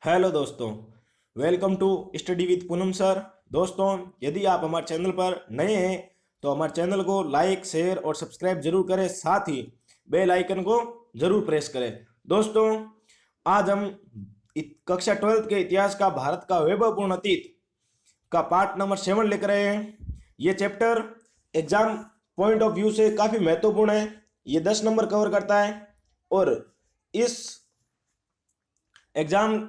Hello दोस्तों, welcome to study with Poonam sir. दोस्तों, यदि आप हमारे चैनल पर नए हैं तो हमारे चैनल को लाइक, शेयर और सब्सक्राइब जरूर करें। साथ ही बेल आइकन को जरूर प्रेस करें। दोस्तों, आज हम कक्षा 12th के इतिहास का भारत का वैभवपूर्ण अतीत का पार्ट नंबर 7 लेकर आए हैं। ये chapter exam point of view से काफ़ी महत्वपूर्ण है। ये 10 नंबर कवर करता है और इस एग्जाम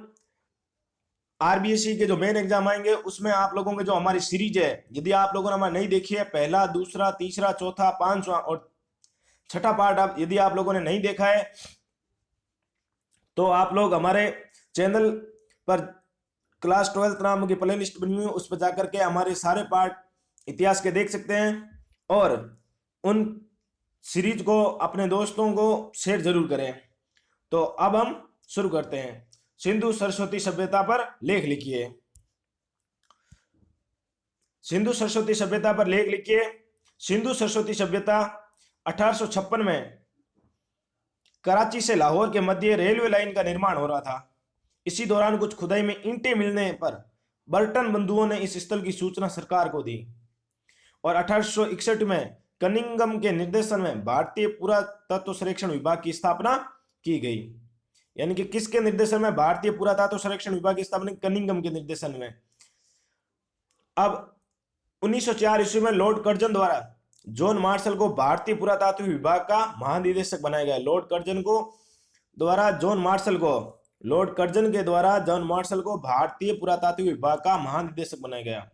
आरबीएससी के जो मेन एग्जाम आएंगे उसमें आप लोगों के जो हमारी सीरीज है, यदि आप लोगों ने हमारा नहीं देखी है, पहला, दूसरा, तीसरा, चौथा, पांचवा और छठा पार्ट यदि आप लोगों ने नहीं देखा है तो आप लोग हमारे चैनल पर क्लास 12th नाम की प्ले लिस्ट बनी हुई है, उस पर जाकर के हमारे सारे पार्ट इतिहास के देख सकते हैं और उन सीरीज को अपने दोस्तों को शेयर जरूर करें। तो अब हम शुरू करते हैं। सिंधु सरस्वती सभ्यता पर लेख लिखिए। सिंधु सरस्वती सभ्यता पर लेख लिखिए। सिंधु सरस्वती सभ्यता 1856 में कराची से लाहौर के मध्य रेलवे लाइन का निर्माण हो रहा था। इसी दौरान कुछ खुदाई में ईंटें मिलने पर बर्टन बंधुओं ने इस स्थल की सूचना सरकार को दी और 1861 में कनिंगम के निर्देशन में भारतीय पुरातत्व सर्वेक्षण विभाग की स्थापना की गई। यानी कि किसके निर्देशन में? भारतीय पुरातत्व सर्वेक्षण विभाग की स्थापना कनिंगम के निर्देशन में। अब 1904 ईस्वी में लॉर्ड कर्जन द्वारा जॉन मार्शल को भारतीय पुरातत्व विभाग का महानिदेशक बनाया गया। लॉर्ड कर्जन के द्वारा जॉन मार्शल को भारतीय पुरातत्व विभाग का महानिदेशक बनाया गया।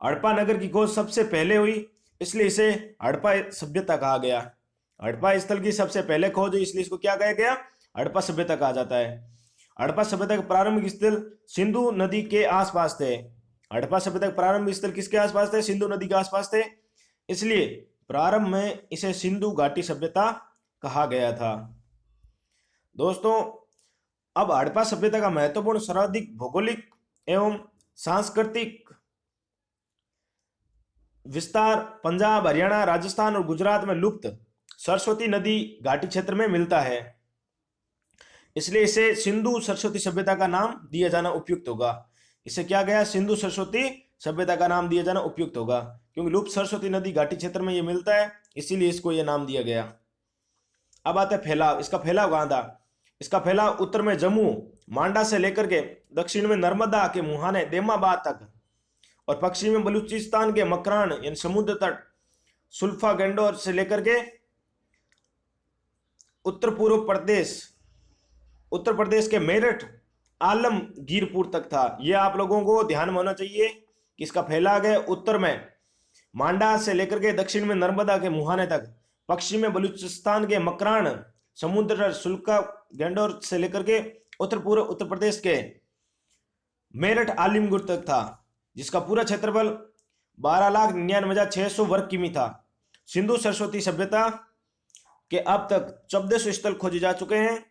हड़प्पा नगर की खोज सबसे पहले हुई, इसलिए इसे हड़प्पा सभ्यता कहा गया। हड़प्पा स्थल की सबसे पहले खोज हुई, इसलिए इसको क्या कहा गया? हड़प्पा सभ्यता कहा जाता है। हड़प्पा सभ्यता के प्रारंभिक स्थल सिंधु नदी के आसपास थे। हड़प्पा सभ्यता के प्रारंभिक स्थल किसके आसपास थे? सिंधु नदी के आसपास थे, इसलिए प्रारंभ में इसे सिंधु घाटी सभ्यता कहा गया था। दोस्तों, अब हड़प्पा सभ्यता का महत्वपूर्ण सर्वाधिक भौगोलिक एवं सांस्कृतिक विस्तार पंजाब, हरियाणा, राजस्थान और गुजरात में लुप्त सरस्वती नदी घाटी क्षेत्र में मिलता है, इसलिए इसे सिंधु सरस्वती सभ्यता का नाम दिया जाना उपयुक्त होगा। इसे क्या गया? सिंधु सरस्वती सभ्यता का नाम दिया जाना उपयुक्त होगा, क्योंकि लुप्त सरस्वती नदी घाटी क्षेत्र में ये मिलता है, इसीलिए इसको ये नाम दिया गया। अब आता है फैलाव। इसका फैलाव कहाँ था? इसका फैलाव उत्तर में जम्मू मांडा से लेकर के दक्षिण में नर्मदा के मुहाने देमाबाद तक और पश्चिम में बलूचिस्तान के मकरान यानी समुद्र तट सुल्फा गंडोर से लेकर के उत्तर प्रदेश के मेरठ आलमगीरपुर तक था। यह आप लोगों को ध्यान में होना चाहिए कि इसका फैलाव है उत्तर में मांडा से लेकर के दक्षिण में नर्मदा के मुहाने तक, पश्चिम में बलूचिस्तान के मकरान समुद्र सुल्फा गंडोर से लेकर के उत्तर प्रदेश के मेरठ आलिमगीर तक था, जिसका पूरा क्षेत्रफल 12,99,600 वर्ग किमी था। सिंधु सरस्वती सभ्यता के अब तक 1400 स्थल खोजे जा चुके हैं,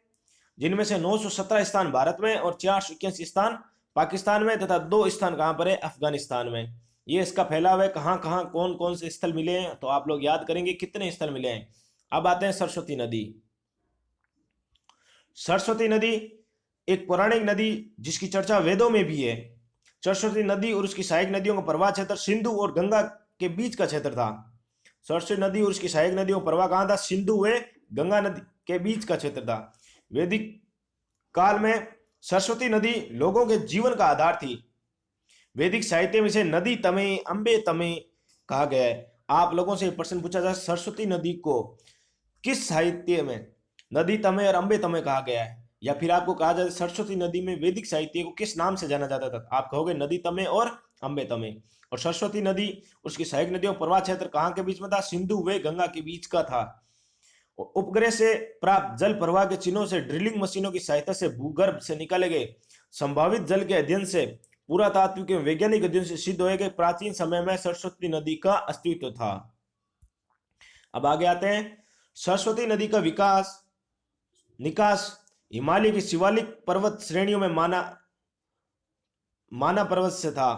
जिनमें से 917 स्थान भारत में और 481 स्थान पाकिस्तान में तथा 2 स्थान कहां पर है? अफगानिस्तान में। ये इसका फैलाव है, कहां कहां कौन कौन से स्थल मिले हैं, तो आप लोग याद करेंगे कितने स्थल मिले हैं। अब आते हैं सरस्वती नदी। सरस्वती नदी एक पौराणिक नदी जिसकी चर्चा वेदों में भी है। सरस्वती नदी और उसकी सहायक नदियों का प्रवाह क्षेत्र सिंधु और गंगा के बीच का क्षेत्र था। सरस्वती नदी और उसकी सहायक नदियों का प्रवाह कहां था? सिंधु व गंगा नदी के बीच का क्षेत्र था। वैदिक काल में सरस्वती नदी लोगों के जीवन का आधार थी। वैदिक साहित्य में इसे नदी तमे, अंबे तमे कहा गया है। आप लोगों से प्रश्न पूछा जाए सरस्वती नदी को किस साहित्य में नदी तमे और अंबे तमे कहा गया है, या फिर आपको कहा जाए सरस्वती नदी में वैदिक साहित्य को किस नाम से जाना जाता था, आप कहोगे नदी तमे और अंबे तमे। और सरस्वती नदी उसकी सहायक नदियों प्रवाह क्षेत्र कहां के बीच में था? सिंधु व गंगा के बीच का था। उपग्रह से प्राप्त जल प्रवाह के चिन्हों से ड्रिलिंग मशीनों की सहायता से भूगर्भ से निकाले गए संभावित जल के अध्ययन से पुरातात्विक एवं वैज्ञानिक अध्ययन से सिद्ध हुए कि प्राचीन समय में सरस्वती नदी का अस्तित्व था। अब आगे आते हैं। सरस्वती नदी का निकास हिमालय की शिवालिक पर्वत श्रेणियों में माना पर्वत से था।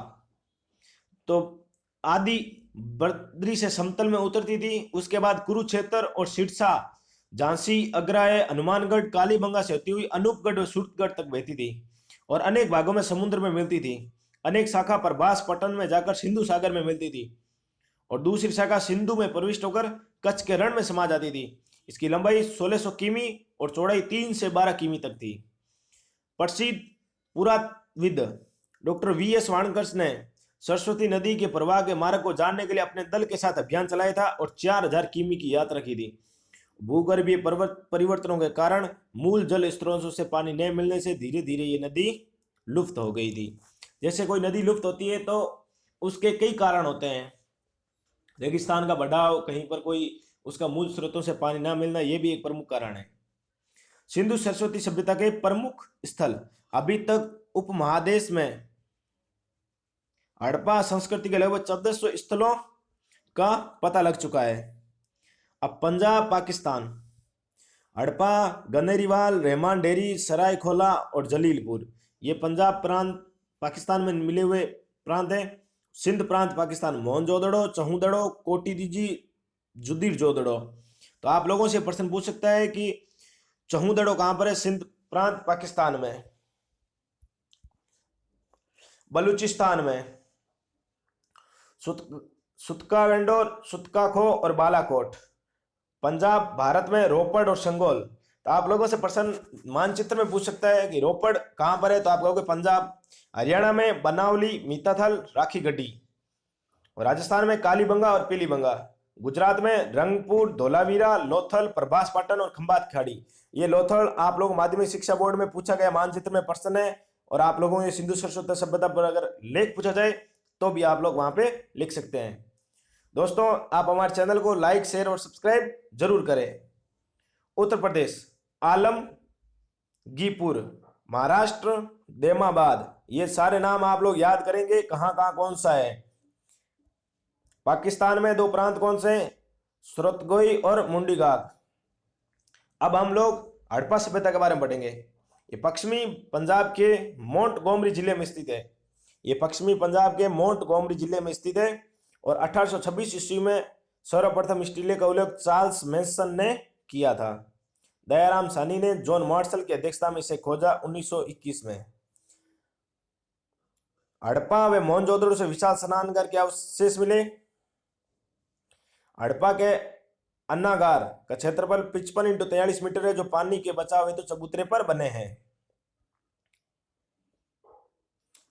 तो आदि बद्री से समतल में उतरती थी, उसके बाद कुरुक्षेत्र और सिरसा झांसी, अग्राय, हनुमानगढ़, कालीबंगा से होती हुई अनूपगढ़ और सूरतगढ़ तक बहती थी और अनेक भागों में समुद्र में मिलती थी। अनेक शाखा प्रभास पट्टन में जाकर सिंधु सागर में मिलती थी और दूसरी शाखा सिंधु में प्रविष्ट होकर कच्छ के रण में समा जाती थी। इसकी लंबाई 1600 किमी और चौड़ाई 3 से 12 किमी तक थी। प्रसिद्ध पुरातत्वविद डॉक्टर वी.एस. वाणकर्स ने सरस्वती नदी के प्रवाह के मार्ग को जानने के लिए अपने दल के साथ अभियान चलाया था और 4000 किमी की यात्रा की थी। भूगर्भीय परिवर्तनों के कारण मूल जल स्रोतों से पानी नहीं मिलने से धीरे धीरे ये नदी लुप्त हो गई थी। जैसे कोई नदी लुप्त होती है तो उसके कई कारण होते हैं। रेगिस्तान का बढ़ाव, कहीं पर कोई उसका मूल स्रोतों से पानी ना मिलना, यह भी एक प्रमुख कारण है। सिंधु सरस्वती सभ्यता के प्रमुख स्थल अभी तक उपमहादेश में हड़प्पा संस्कृति के लगभग 1400 स्थलों का पता लग चुका है। अब पंजाब पाकिस्तान, हड़प्पा, गनेरीवाल, रहमान डेरी, सरायखोला और जलीलपुर, ये पंजाब प्रांत पाकिस्तान में मिले हुए प्रांत हैं। सिंध प्रांत पाकिस्तान, मोहनजोदड़ो, चहूदड़ो, कोटिदीजी, जुदीर जोदड़ो। तो आप लोगों से प्रश्न पूछ सकता है कि चहूदड़ो कहां पर है? सिंध प्रांत पाकिस्तान में। बलूचिस्तान में सुतका वेंडोर, सुतका खो और बालाकोट। पंजाब भारत में रोपड़ और संगोल। तो आप लोगों से प्रश्न मानचित्र में पूछ सकता है कि रोपड़ कहां पर है? तो आप कहोगे पंजाब। हरियाणा में बनावली, मीताथल, राखी गढ़ी। और राजस्थान में कालीबंगा और पीलीबंगा। गुजरात में रंगपुर, धोलावीरा, लोथल, प्रभास पाटन और खंभात खाड़ी। ये लोथल आप लोग माध्यमिक शिक्षा बोर्ड में पूछा गया मानचित्र में प्रश्न है और आप लोगों को सिंधु सरस्वती सभ्यता पर अगर लेख पूछा जाए तो भी आप लोग वहां पे लिख सकते हैं। दोस्तों, आप हमारे चैनल को लाइक, शेयर और सब्सक्राइब जरूर करें। उत्तर प्रदेश आलमगीपुर, महाराष्ट्र देमाबाद। ये सारे नाम आप लोग याद करेंगे कहां कहां कौन सा है। पाकिस्तान में दो प्रांत कौन से हैं? सुरतगोई और मुंडीगाग। अब हम लोग हड़प्पा सभ्यता के बारे में पढ़ेंगे। ये पश्चिमी पंजाब के मोंटगोमरी जिले में स्थित है। ये पश्चिमी पंजाब के मोंटगोमरी जिले में स्थित है और 1826 ईस्वी में सर्वप्रथम इस टीले का उल्लेख चार्ल्स मैसन ने किया था। दयाराम सानी ने जॉन मार्शल की अध्यक्षता में इसे खोजा 1921 में। हड़प्पा व मोहनजोदड़ो से विशाल स्नानागार के अवशेष मिले। हड़प्पा के अन्नागार का क्षेत्रफल 55 × 43 मीटर है, जो पानी के बचाव हेतु चबूतरे पर बने हैं।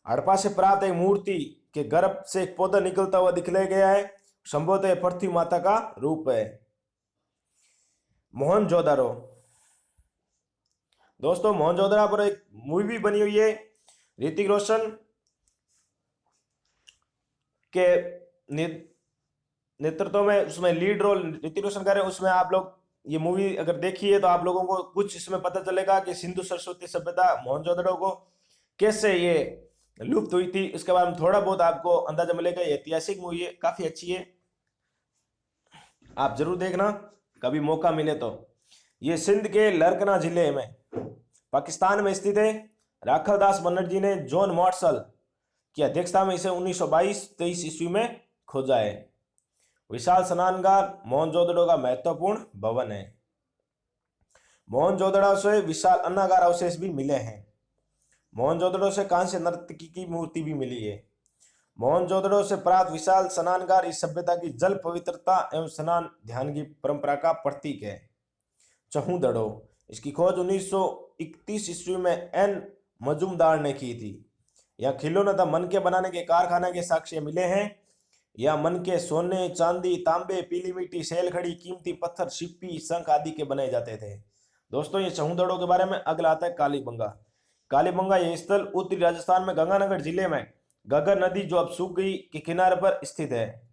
हड़प्पा से प्राप्त एक मूर्ति के गर्भ से एक पौधा निकलता हुआ दिखलाया गया है। संभवतः पृथ्वी माता का रूप है। मोहनजोदड़ो। दोस्तों, मोहनजोदड़ो पर एक मूवी बनी हुई है ऋतिक रोशन के नेतृत्व में। उसमें लीड रोल ऋतिक रोशन कर रहे हैं। उसमें आप लोग ये मूवी अगर देखी है तो आप लोगों को कुछ इसमें पता चलेगा कि सिंधु सरस्वती सभ्यता मोहनजोदड़ो को कैसे ये लुप्त हुई थी, इसके बारे में थोड़ा बहुत आपको अंदाजा मिलेगा। ये ऐतिहासिक मूवी है, काफी अच्छी है, आप जरूर देखना कभी मौका मिले तो। ये सिंध के लरकना जिले में पाकिस्तान में स्थित है। राखलदास बनर्जी ने जॉन मार्शल की अध्यक्षता में इसे 1922-23 ईस्वी में खोजा है। विशाल स्नानागार मोहनजोदड़ो का महत्वपूर्ण भवन है। मोहनजोदड़ो से विशाल अन्नागार अवशेष भी मिले हैं। मोहनजोदड़ो से कांस्य नर्तकी की मूर्ति भी मिली है। मोहनजोदड़ो से प्राप्त विशाल स्नानागार इस सभ्यता की जल पवित्रता एवं स्नान ध्यान की परंपरा का प्रतीक है। चहूदड़ो, इसकी खोज 1931 ईस्वी में एन मजूमदार ने की थी। यह खिलौने तथा मनके बनाने के कारखाने के साक्ष्य मिले हैं। यह मनके सोने, चांदी, तांबे, पीली मिट्टी, सेलखड़ी, कीमती पत्थर, सिप्पी, शंख आदि के बनाए जाते थे। दोस्तों, ये चहूदड़ो के बारे में। अगला आता है कालीबंगा। कालीबंगा यह स्थल उत्तरी राजस्थान में गंगानगर जिले में घग्गर नदी, जो अब सूख गई, के किनारे पर स्थित है।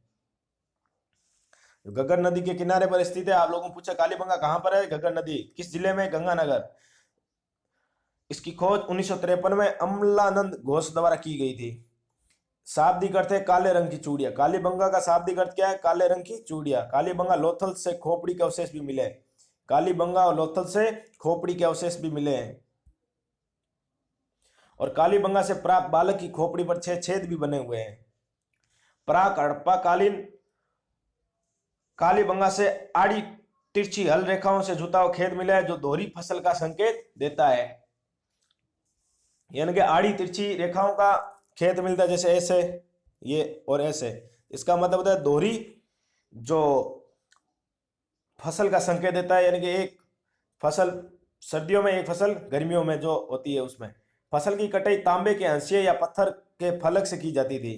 घग्गर नदी के किनारे पर स्थित है। आप लोगों ने पूछा कालीबंगा कहां पर है? घग्गर नदी किस जिले में? गंगानगर। इसकी खोज 1953 में अमलानंद घोष द्वारा की गई थी। शाब्दिक अर्थ है काले रंग की चूड़िया। कालीबंगा का शाब्दिक अर्थ क्या है? काले रंग की चूड़िया। कालीबंगा लोथल से खोपड़ी के अवशेष भी मिले। कालीबंगा और लोथल से खोपड़ी के अवशेष भी मिले हैं। और कालीबंगा से प्राप्त बालक की खोपड़ी पर 6 छेद भी बने हुए हैं। प्राक हड़प्पा कालीन कालीबंगा से आड़ी तिरछी हल रेखाओं से जुता हुआ खेत मिला है जो दोहरी फसल का संकेत देता है। यानी कि आड़ी तिरछी रेखाओं का खेत मिलता है, जैसे ऐसे ये और ऐसे, इसका मतलब होता है दोहरी जो फसल का संकेत देता है। यानी कि एक फसल सर्दियों में, एक फसल गर्मियों में जो होती है उसमें। फसल की कटाई तांबे के हंसिये या पत्थर के फलक से की जाती थी।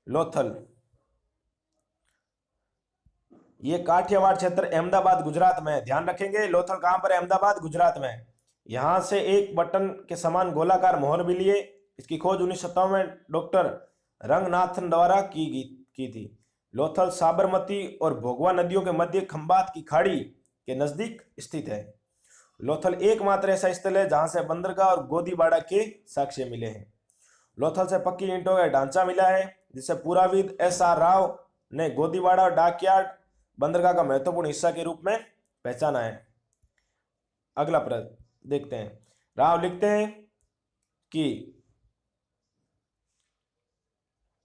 लोथल, ये काठियावाड़ क्षेत्र अहमदाबाद गुजरात में। ध्यान रखेंगे लोथल कहां पर है? अहमदाबाद गुजरात में। यहां से एक बटन के समान गोलाकार मोहर मिली है। इसकी खोज 1957 में डॉक्टर रंगनाथन द्वारा की थी। लोथल साबरमती और भोगवा नदियों के मध्य खंबात की खाड़ी के नजदीक स्थित है। लोथल एकमात्र ऐसा स्थल है जहां से बंदरगाह और गोदीबाड़ा के साक्ष्य मिले हैं। लोथल से पक्की ईंटों का ढांचा मिला है जिसे पुराविद S.R. राव ने गोदीबाड़ा और डाकयार्ड बंदरगाह का महत्वपूर्ण हिस्सा के रूप में पहचाना है। अगला प्रश्न देखते हैं। राव लिखते हैं कि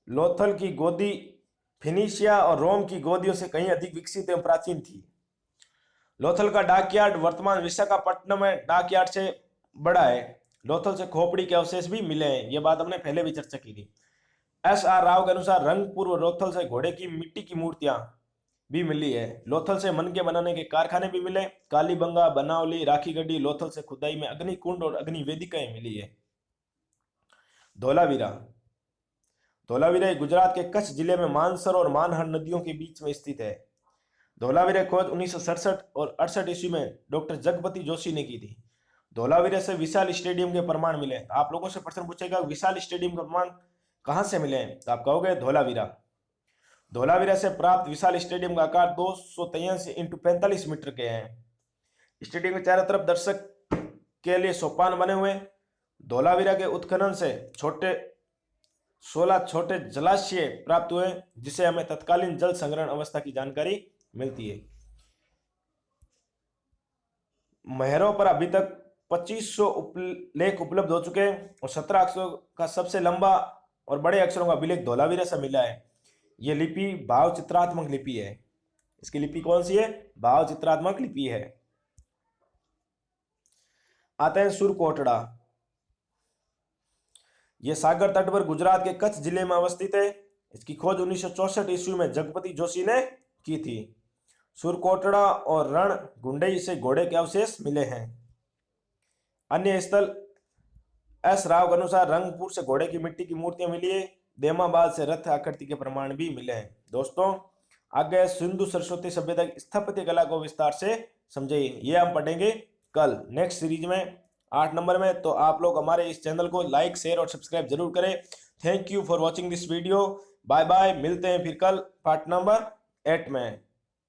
लोथल की गोदी फिनिशिया और रोम की गोदियों से कहीं अधिक विकसित एवं प्राचीन थी। लोथल का डाकयार्ड वर्तमान विशाखापट्टनम में डाकयार्ड से बड़ा है। लोथल से खोपड़ी के अवशेष भी मिले हैं, यह बात हमने पहले भी चर्चा की थी। S.R. राव के अनुसार रंगपुर और लोथल से घोड़े की मिट्टी की मूर्तियां भी मिली है। लोथल से मनके बनाने के कारखाने भी मिले। कालीबंगा, बनावली, राखीगढ़ी, लोथल से खुदाई में अग्निकुंड और अग्नि वेदिकाएं मिली है। धोलावीरा, धोलावीरा गुजरात के कच्छ जिले में मानसर और मानहर नदियों के बीच में स्थित है। धोलावीरा खोज 1967 और 68 ईस्वी में डॉक्टर जगपति जोशी ने की थी। धोलावीरा से विशाल स्टेडियम के प्रमाण मिले। आप लोगों से प्रश्न पूछेगा विशाल स्टेडियम के प्रमाण कहां से मिले हैं, तो आप कहोगे धोलावीरा। धोलावीरा से प्राप्त विशाल स्टेडियम का आकार 283 × 45 मीटर के हैं। स्टेडियम के चारों तरफ दर्शक के लिए सोपान बने हुए। धोलावीरा के उत्खनन से 16 छोटे जलाशय प्राप्त हुए जिसे हमें तत्कालीन जल संग्रहण अवस्था की जानकारी मिलती है। महरों पर अभी तक 2500 लेख उपलब्ध हो चुके हैं और 17 अक्षरों का सबसे लंबा और बड़े अक्षरों का अभिलेख धोलावीरा से मिला है। यह लिपि भाव चित्रात्मक लिपि है। इसकी लिपि कौन सी है? भाव चित्रात्मक लिपि है। आते हैं सुरकोटड़ा। यह सागर तट पर गुजरात के कच्छ जिले में अवस्थित है। इसकी खोज 1964 ईस्वी में जगपति जोशी ने की थी। सुरकोटड़ा और रण गुंडई से घोड़े के अवशेष मिले हैं। अन्य स्थल S. राव के अनुसार रंगपुर से घोड़े की मिट्टी की मूर्तियां मिली है। देमाबाद से रथ आकृति के प्रमाण भी मिले हैं। दोस्तों आगे सिंधु सरस्वती सभ्यता की स्थापत्य कला को विस्तार से समझिए, ये हम पढ़ेंगे कल नेक्स्ट सीरीज में 8 नंबर में। तो आप लोग हमारे इस चैनल को लाइक, शेयर और सब्सक्राइब जरूर करें। Thank you for watching this video. Bye bye, मिलते हैं फिर कल पार्ट नंबर 8 में।